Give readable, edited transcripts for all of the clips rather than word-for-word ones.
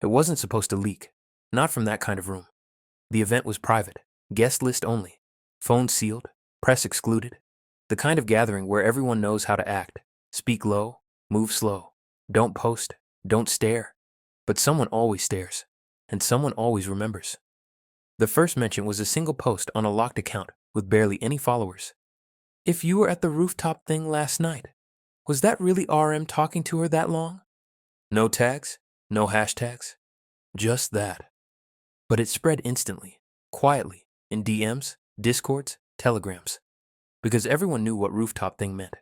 It wasn't supposed to leak. Not from that kind of room. The event was private, guest list only, phones sealed, press excluded. The kind of gathering where everyone knows how to act. Speak low, move slow. Don't post, don't stare. But someone always stares, and someone always remembers. The first mention was a single post on a locked account with barely any followers. If you were at the rooftop thing last night, was that really RM talking to her that long? No tags, no hashtags, just that. But it spread instantly, quietly, in DMs, Discords, Telegrams. Because everyone knew what rooftop thing meant.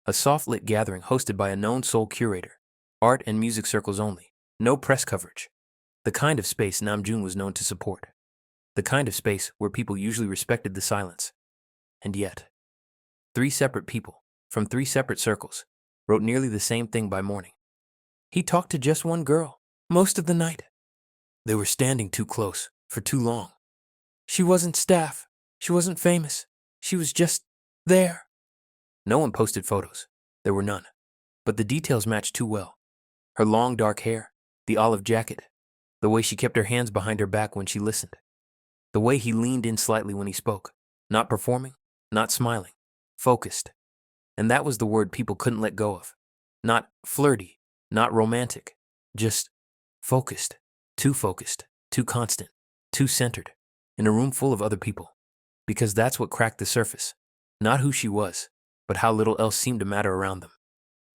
A soft-lit gathering hosted by a known Seoul curator. Art and music circles only. No press coverage. The kind of space Namjoon was known to support. The kind of space where people usually respected the silence. And yet, 3 separate people, from 3 separate circles, wrote nearly the same thing by morning. He talked to just one girl, most of the night. They were standing too close, for too long. She wasn't staff. She wasn't famous. She was just there. No one posted photos. There were none. But the details matched too well. Her long dark hair, the olive jacket, the way she kept her hands behind her back when she listened, the way he leaned in slightly when he spoke, not performing, not smiling, focused. And that was the word people couldn't let go of. Not flirty, not romantic, just focused, too constant, too centered, in a room full of other people. Because that's what cracked the surface. Not who she was, but how little else seemed to matter around them.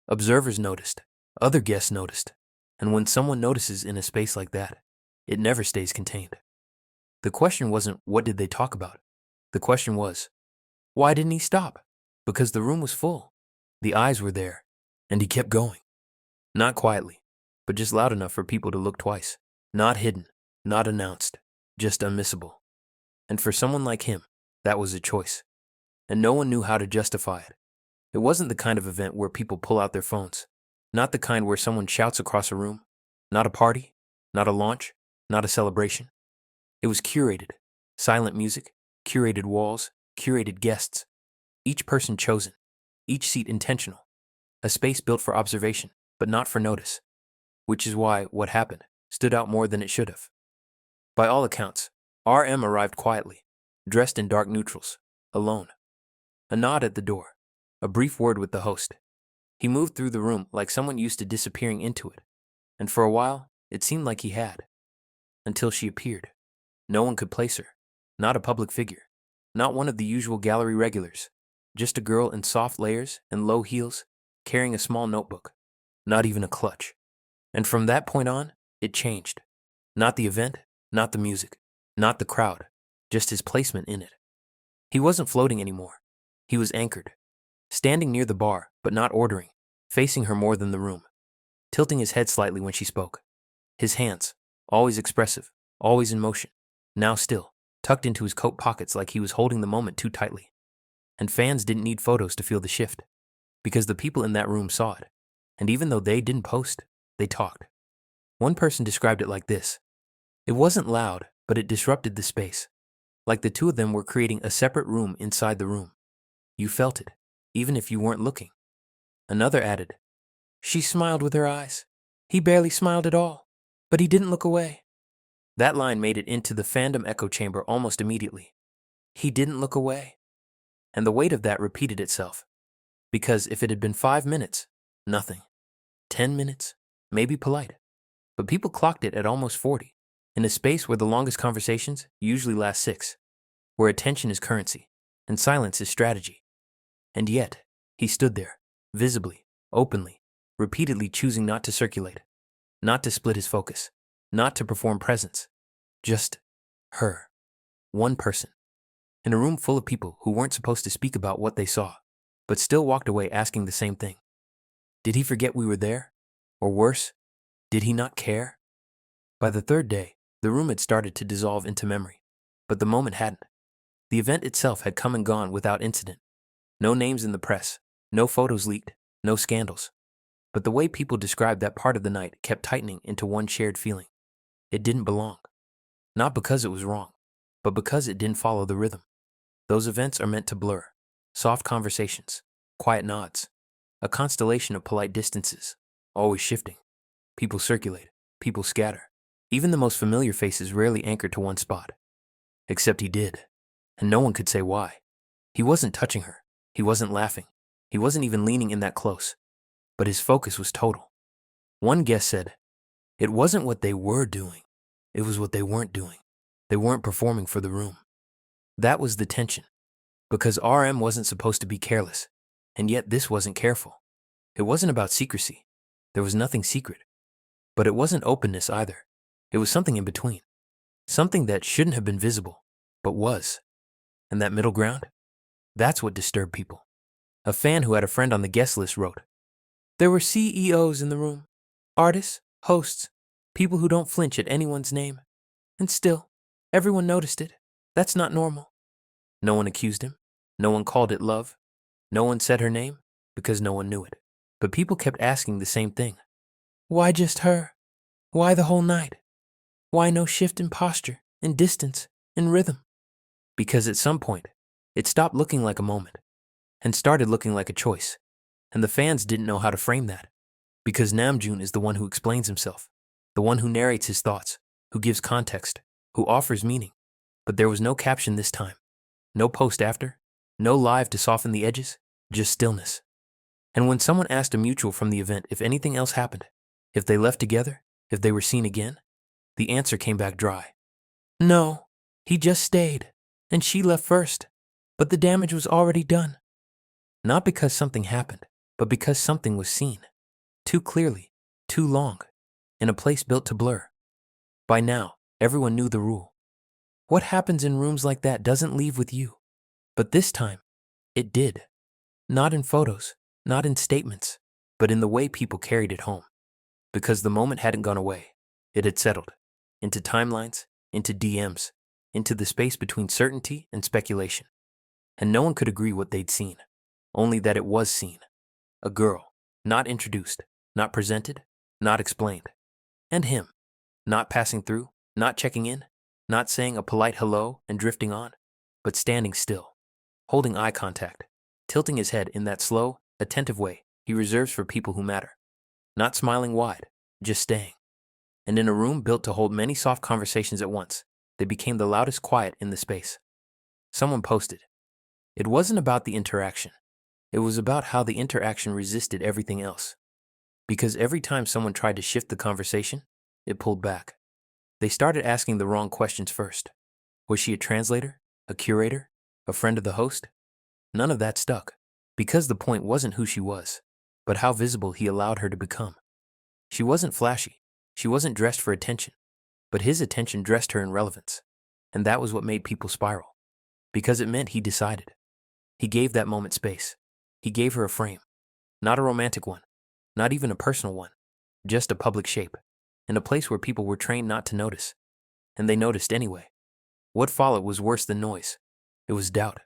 Observers noticed, other guests noticed, and when someone notices in a space like that, it never stays contained. The question wasn't, what did they talk about? The question was, why didn't he stop? Because the room was full. The eyes were there, and he kept going. Not quietly, but just loud enough for people to look twice. Not hidden, not announced, just unmissable. And for someone like him, that was a choice. And no one knew how to justify it. It wasn't the kind of event where people pull out their phones. Not the kind where someone shouts across a room. Not a party, not a launch, not a celebration. It was curated. Silent music, curated walls, curated guests. Each person chosen, each seat intentional. A space built for observation, but not for notice. Which is why what happened stood out more than it should have. By all accounts, RM arrived quietly, dressed in dark neutrals, alone. A nod at the door, a brief word with the host. He moved through the room like someone used to disappearing into it, and for a while, it seemed like he had. Until she appeared. No one could place her, not a public figure, not one of the usual gallery regulars, just a girl in soft layers and low heels, carrying a small notebook, not even a clutch. And from that point on, it changed. Not the event, not the music, not the crowd, just his placement in it. He wasn't floating anymore. He was anchored, standing near the bar, but not ordering, facing her more than the room, tilting his head slightly when she spoke. His hands, always expressive, always in motion, now still, tucked into his coat pockets like he was holding the moment too tightly. And fans didn't need photos to feel the shift, because the people in that room saw it. And even though they didn't post, they talked. One person described it like this. It wasn't loud, but it disrupted the space. Like the two of them were creating a separate room inside the room. You felt it, even if you weren't looking. Another added, she smiled with her eyes. He barely smiled at all, but he didn't look away. That line made it into the fandom echo chamber almost immediately. He didn't look away. And the weight of that repeated itself. Because if it had been 5 minutes, nothing. 10 minutes, maybe polite. But people clocked it at almost 40, in a space where the longest conversations usually last 6, where attention is currency, and silence is strategy. And yet, he stood there, visibly, openly, repeatedly choosing not to circulate, not to split his focus, not to perform presence. Just her. One person. In a room full of people who weren't supposed to speak about what they saw, but still walked away asking the same thing. Did he forget we were there? Or worse, did he not care? By the 3rd day, the room had started to dissolve into memory, but the moment hadn't. The event itself had come and gone without incident. No names in the press, no photos leaked, no scandals. But the way people described that part of the night kept tightening into one shared feeling. It didn't belong. Not because it was wrong, but because it didn't follow the rhythm. Those events are meant to blur. Soft conversations, quiet nods, a constellation of polite distances, always shifting. People circulate, people scatter, Even the most familiar faces rarely anchored to one spot. Except he did. And no one could say why. He wasn't touching her. He wasn't laughing. He wasn't even leaning in that close. But his focus was total. One guest said, it wasn't what they were doing. It was what they weren't doing. They weren't performing for the room. That was the tension. Because RM wasn't supposed to be careless. And yet this wasn't careful. It wasn't about secrecy. There was nothing secret. But it wasn't openness either. It was something in between. Something that shouldn't have been visible, but was. And that middle ground? That's what disturbed people. A fan who had a friend on the guest list wrote, there were CEOs in the room, artists, hosts, people who don't flinch at anyone's name. And still, everyone noticed it. That's not normal. No one accused him. No one called it love. No one said her name because no one knew it. But people kept asking the same thing. Why just her? Why the whole night? Why no shift in posture, in distance, in rhythm? Because at some point, it stopped looking like a moment and started looking like a choice. And the fans didn't know how to frame that. Because Namjoon is the one who explains himself, the one who narrates his thoughts, who gives context, who offers meaning. But there was no caption this time. No post after, no live to soften the edges, just stillness. And when someone asked a mutual from the event if anything else happened, if they left together, if they were seen again, the answer came back dry. No, he just stayed, and she left first, but the damage was already done. Not because something happened, but because something was seen. Too clearly, too long, in a place built to blur. By now, everyone knew the rule. What happens in rooms like that doesn't leave with you. But this time, it did. Not in photos, not in statements, but in the way people carried it home. Because the moment hadn't gone away. It had settled. Into timelines, into DMs, into the space between certainty and speculation. And no one could agree what they'd seen. Only that it was seen. A girl, not introduced, not presented, not explained. And him, not passing through, not checking in, not saying a polite hello and drifting on, but standing still, holding eye contact, tilting his head in that slow, attentive way he reserves for people who matter. Not smiling wide, just staying. And in a room built to hold many soft conversations at once, they became the loudest quiet in the space. Someone posted, it wasn't about the interaction. It was about how the interaction resisted everything else. Because every time someone tried to shift the conversation, it pulled back. They started asking the wrong questions first. Was she a translator? A curator? A friend of the host? None of that stuck. Because the point wasn't who she was, but how visible he allowed her to become. She wasn't flashy. She wasn't dressed for attention. But his attention dressed her in relevance. And that was what made people spiral. Because it meant he decided. He gave that moment space. He gave her a frame. Not a romantic one. Not even a personal one. Just a public shape. In a place where people were trained not to notice. And they noticed anyway. What followed was worse than noise. It was doubt.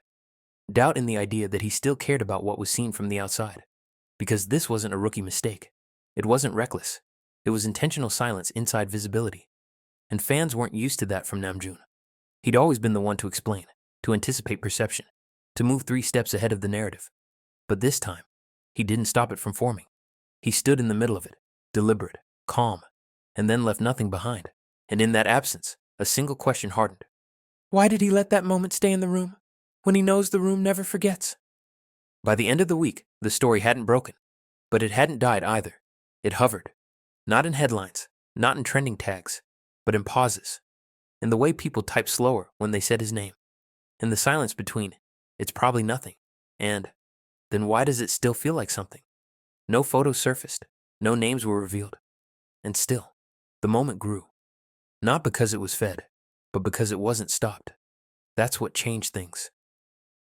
Doubt in the idea that he still cared about what was seen from the outside. Because this wasn't a rookie mistake. It wasn't reckless. It was intentional silence inside visibility. And fans weren't used to that from Namjoon. He'd always been the one to explain, to anticipate perception, to move 3 steps ahead of the narrative. But this time, he didn't stop it from forming. He stood in the middle of it, deliberate, calm, and then left nothing behind. And in that absence, a single question hardened. Why did he let that moment stay in the room, when he knows the room never forgets? By the end of the week, the story hadn't broken, but it hadn't died either. It hovered, not in headlines, not in trending tags, but in pauses, in the way people typed slower when they said his name, in the silence between, it's probably nothing, and, then why does it still feel like something? No photos surfaced, no names were revealed, and still, the moment grew. Not because it was fed, but because it wasn't stopped. That's what changed things.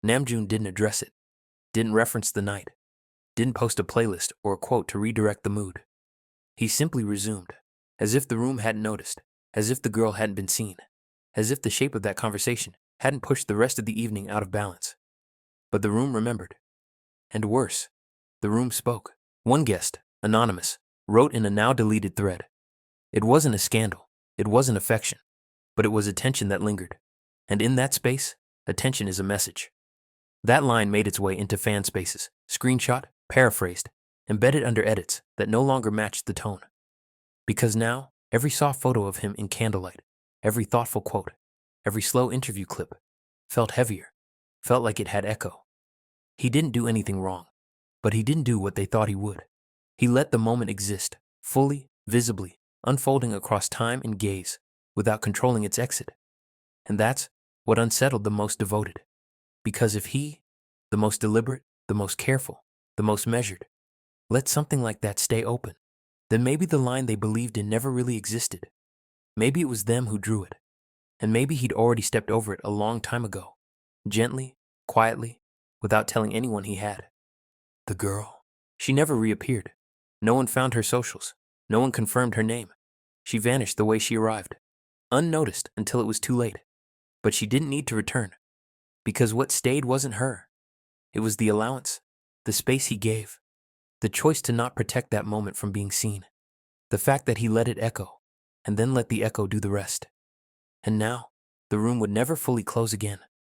Namjoon didn't address it, didn't reference the night, didn't post a playlist or a quote to redirect the mood. He simply resumed, as if the room hadn't noticed, as if the girl hadn't been seen, as if the shape of that conversation hadn't pushed the rest of the evening out of balance. But the room remembered. And worse, the room spoke. One guest, anonymous, wrote in a now-deleted thread. It wasn't a scandal, it wasn't affection, but it was attention that lingered. And in that space, attention is a message. That line made its way into fan spaces, screenshot, paraphrased, embedded under edits that no longer matched the tone. Because now, Every soft photo of him in candlelight, every thoughtful quote, every slow interview clip felt heavier, felt like it had echo. He didn't do anything wrong, but he didn't do what they thought he would. He let the moment exist, fully, visibly, unfolding across time and gaze, without controlling its exit. And that's what unsettled the most devoted. Because if he, the most deliberate, the most careful, the most measured, let something like that stay open, then maybe the line they believed in never really existed. Maybe it was them who drew it. And maybe he'd already stepped over it a long time ago, gently, quietly, without telling anyone he had. The girl. She never reappeared. No one found her socials. No one confirmed her name. She vanished the way she arrived, unnoticed until it was too late. But she didn't need to return, because what stayed wasn't her. It was the allowance, the space he gave, the choice to not protect that moment from being seen, the fact that he let it echo, and then let the echo do the rest. And now, the room would never fully close again.